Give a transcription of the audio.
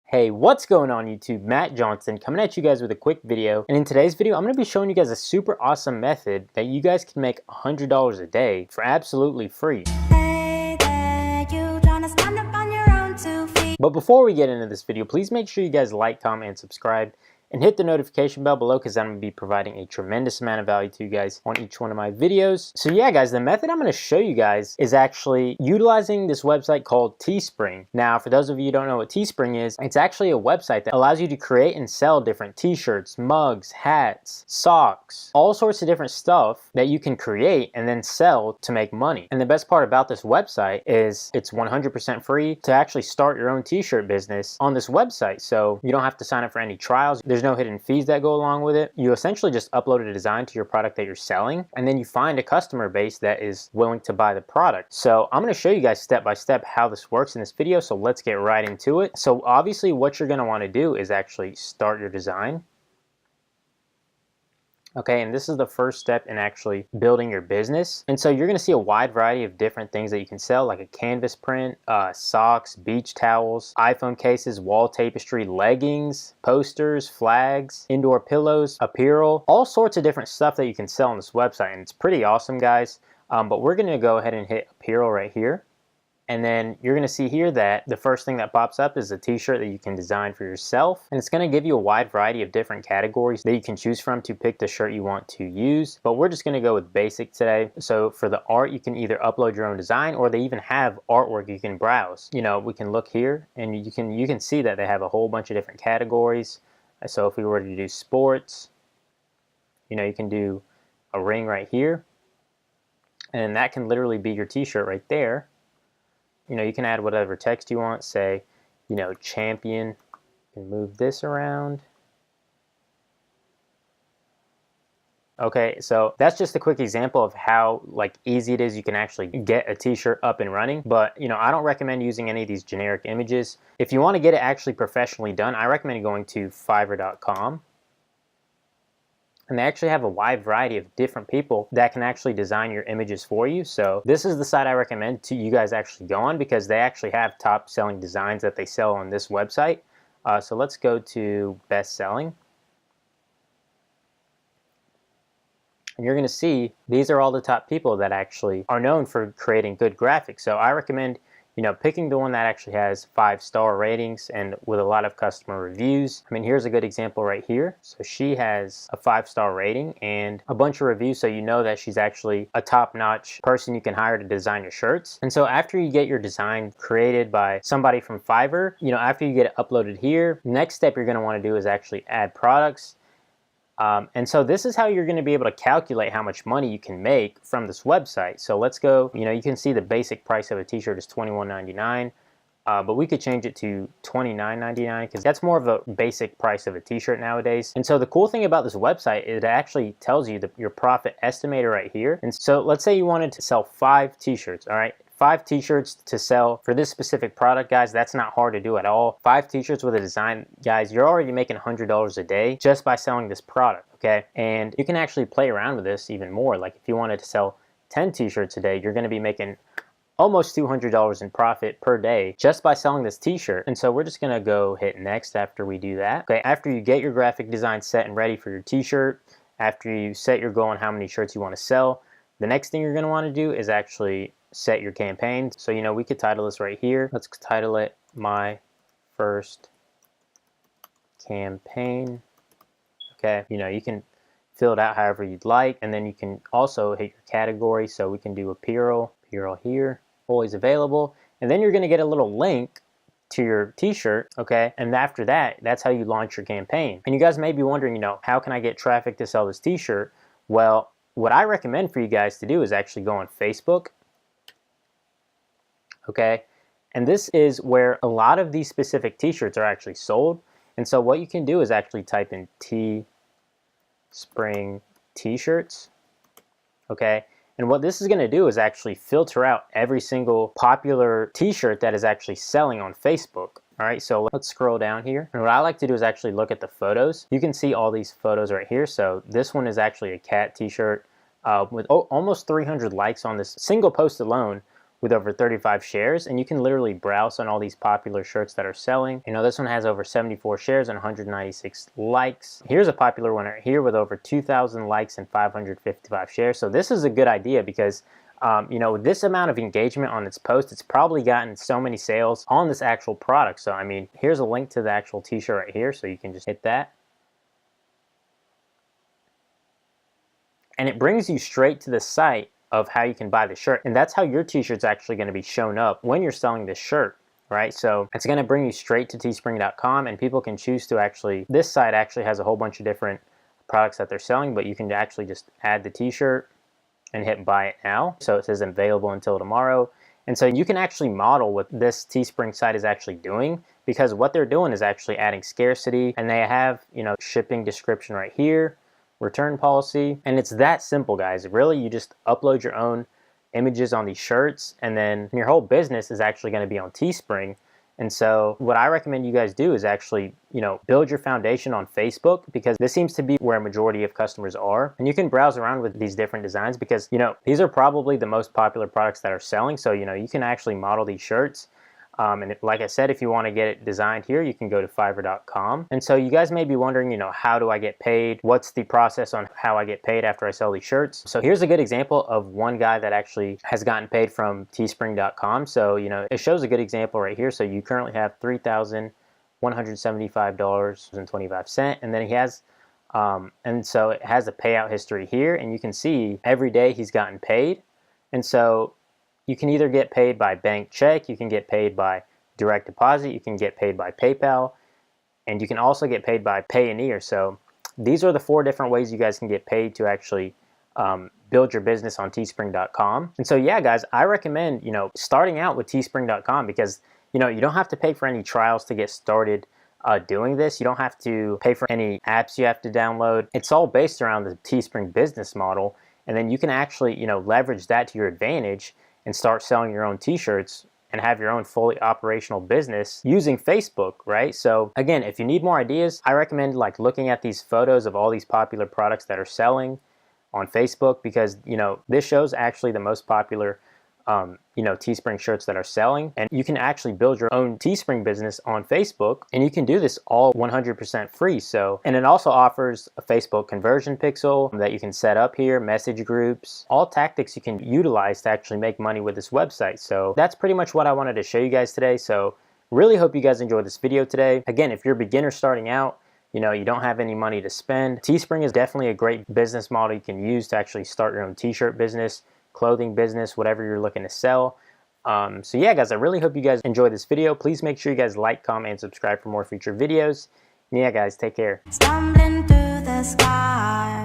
Hey, what's going on YouTube? Matt Johnson coming at you guys with a quick video. And in today's video, I'm going to be showing you guys a super awesome method that you guys can make $100 a day for absolutely free. But before we get into this video, please make sure you guys like, comment, and subscribe. And hit the notification bell below because I'm going to be providing a tremendous amount of value to you guys on each one of my videos. So yeah guys, the method I'm going to show you guys is actually utilizing this website called Teespring. Now for those of you who don't know what Teespring is, it's actually a website that allows you to create and sell different t-shirts, mugs, hats, socks, all sorts of different stuff that you can create and then sell to make money. And the best part about this website is it's 100% free to actually start your own t-shirt business on this website. So you don't have to sign up for any trials. There's no hidden fees that go along with it. You essentially just upload a design to your product that you're selling, and then you find a customer base that is willing to buy the product. So I'm going to show you guys step by step how this works in this video, so let's get right into it. So obviously what you're going to want to do is actually start your design. Okay, and this is the first step in actually building your business. And so you're going to see a wide variety of different things that you can sell, like a canvas print, socks, beach towels, iPhone cases, wall tapestry, leggings, posters, flags, indoor pillows, apparel, all sorts of different stuff that you can sell on this website. And it's pretty awesome, guys. But we're going to go ahead and hit apparel right here. And then you're going to see here that the first thing that pops up is a t-shirt that you can design for yourself. And it's going to give you a wide variety of different categories that you can choose from to pick the shirt you want to use. But we're just going to go with basic today. So for the art, you can either upload your own design, or they even have artwork you can browse. You know, we can look here and you can see that they have a whole bunch of different categories. So if we were to do sports, you know, you can do a ring right here. And that can literally be your t-shirt right there. You know, you can add whatever text you want, say, you know, champion. You can move this around. Okay, so that's just a quick example of how easy it is. You can actually get a t-shirt up and running, but you know, I don't recommend using any of these generic images. If you want to get it actually professionally done, I recommend going to Fiverr.com. And they actually have a wide variety of different people that can actually design your images for you. So this is the site I recommend to you guys actually go on, because they actually have top selling designs that they sell on this website. So let's go to best selling. And you're going to see these are all the top people that actually are known for creating good graphics. So I recommend, you know, picking the one that actually has 5-star ratings and with a lot of customer reviews. I mean, here's a good example right here. So she has a 5-star rating and a bunch of reviews, so you know that she's actually a top-notch person you can hire to design your shirts. And so after you get your design created by somebody from Fiverr, you know, after you get it uploaded here, next step you're going to want to do is actually add products. And so this is how you're going to be able to calculate how much money you can make from this website. So let's go, you know, you can see the basic price of a t-shirt is $21.99, but we could change it to $29.99 because that's more of a basic price of a t-shirt nowadays. And so the cool thing about this website is it actually tells you your profit estimator right here. And so let's say you wanted to sell 5 t-shirts, all right? 5 t-shirts to sell for this specific product, guys. That's not hard to do at all. 5 t-shirts with a design, guys, you're already making $100 a day just by selling this product, okay? And you can actually play around with this even more. Like if you wanted to sell 10 t-shirts a day, you're going to be making almost $200 in profit per day just by selling this t-shirt. And so we're just going to go hit next after we do that. Okay, after you get your graphic design set and ready for your t-shirt, after you set your goal on how many shirts you want to sell, the next thing you're going to want to do is actually set your campaign. So, you know, we could title this right here. Let's title it My First Campaign. Okay, you know, you can fill it out however you'd like, and then you can also hit your category. So we can do apparel here, always available. And then you're going to get a little link to your t-shirt, okay? And after that, that's how you launch your campaign. And you guys may be wondering, you know, how can I get traffic to sell this t-shirt? Well, what I recommend for you guys to do is actually go on Facebook. Okay, and this is where a lot of these specific t-shirts are actually sold. And so what you can do is actually type in Teespring t-shirts, okay? And what this is going to do is actually filter out every single popular t-shirt that is actually selling on Facebook. All right, so let's scroll down here. And what I like to do is actually look at the photos. You can see all these photos right here. So this one is actually a cat t-shirt with almost 300 likes on this single post alone. with over 35 shares, and you can literally browse on all these popular shirts that are selling. You know, this one has over 74 shares and 196 likes. Here's a popular one right here with over 2,000 likes and 555 shares. So this is a good idea because you know, with this amount of engagement on its post, it's probably gotten so many sales on this actual product. So I mean, here's a link to the actual t-shirt right here, so you can just hit that. And it brings you straight to the site of how you can buy the shirt. And that's how your t-shirt's actually going to be shown up when you're selling this shirt, right? So it's going to bring you straight to teespring.com, and people can choose to actually, this site actually has a whole bunch of different products that they're selling, but you can actually just add the t-shirt and hit buy it now. So it says available until tomorrow. And so you can actually model what this Teespring site is actually doing, because what they're doing is actually adding scarcity, and they have, you know, shipping description right here, return policy, and it's that simple, guys. Really, you just upload your own images on these shirts, and then your whole business is actually going to be on Teespring. And so what I recommend you guys do is actually, you know, build your foundation on Facebook, because this seems to be where a majority of customers are. And you can browse around with these different designs, because, you know, these are probably the most popular products that are selling. So, you know, you can actually model these shirts. Like I said, if you want to get it designed here, you can go to Fiverr.com. And so you guys may be wondering, you know, how do I get paid? What's the process on how I get paid after I sell these shirts? So here's a good example of one guy that actually has gotten paid from Teespring.com. So, you know, it shows a good example right here. So you currently have $3,175.25. And then he has, and so it has a payout history here. And you can see every day he's gotten paid. And so you can either get paid by bank check, you can get paid by direct deposit, you can get paid by PayPal, and you can also get paid by Payoneer. So these are the 4 different ways you guys can get paid to actually build your business on Teespring.com. And so yeah, guys, I recommend, you know, starting out with Teespring.com, because, you know, you don't have to pay for any trials to get started doing this. You don't have to pay for any apps you have to download. It's all based around the Teespring business model, and then you can actually, you know, leverage that to your advantage and start selling your own t-shirts and have your own fully operational business using Facebook, right? So again, if you need more ideas, I recommend like looking at these photos of all these popular products that are selling on Facebook, because, you know, this shows actually the most popular you know, Teespring shirts that are selling, and you can actually build your own Teespring business on Facebook, and you can do this all 100% free. So, and it also offers a Facebook conversion pixel that you can set up here, message groups, all tactics you can utilize to actually make money with this website. So that's pretty much what I wanted to show you guys today. So really hope you guys enjoyed this video today. Again, if you're a beginner starting out, you know, you don't have any money to spend, Teespring is definitely a great business model you can use to actually start your own t-shirt business, clothing business, whatever you're looking to sell. So yeah, guys, I really hope you guys enjoyed this video. Please make sure you guys like, comment, and subscribe for more future videos. And yeah, guys, take care. Stumbling through the sky.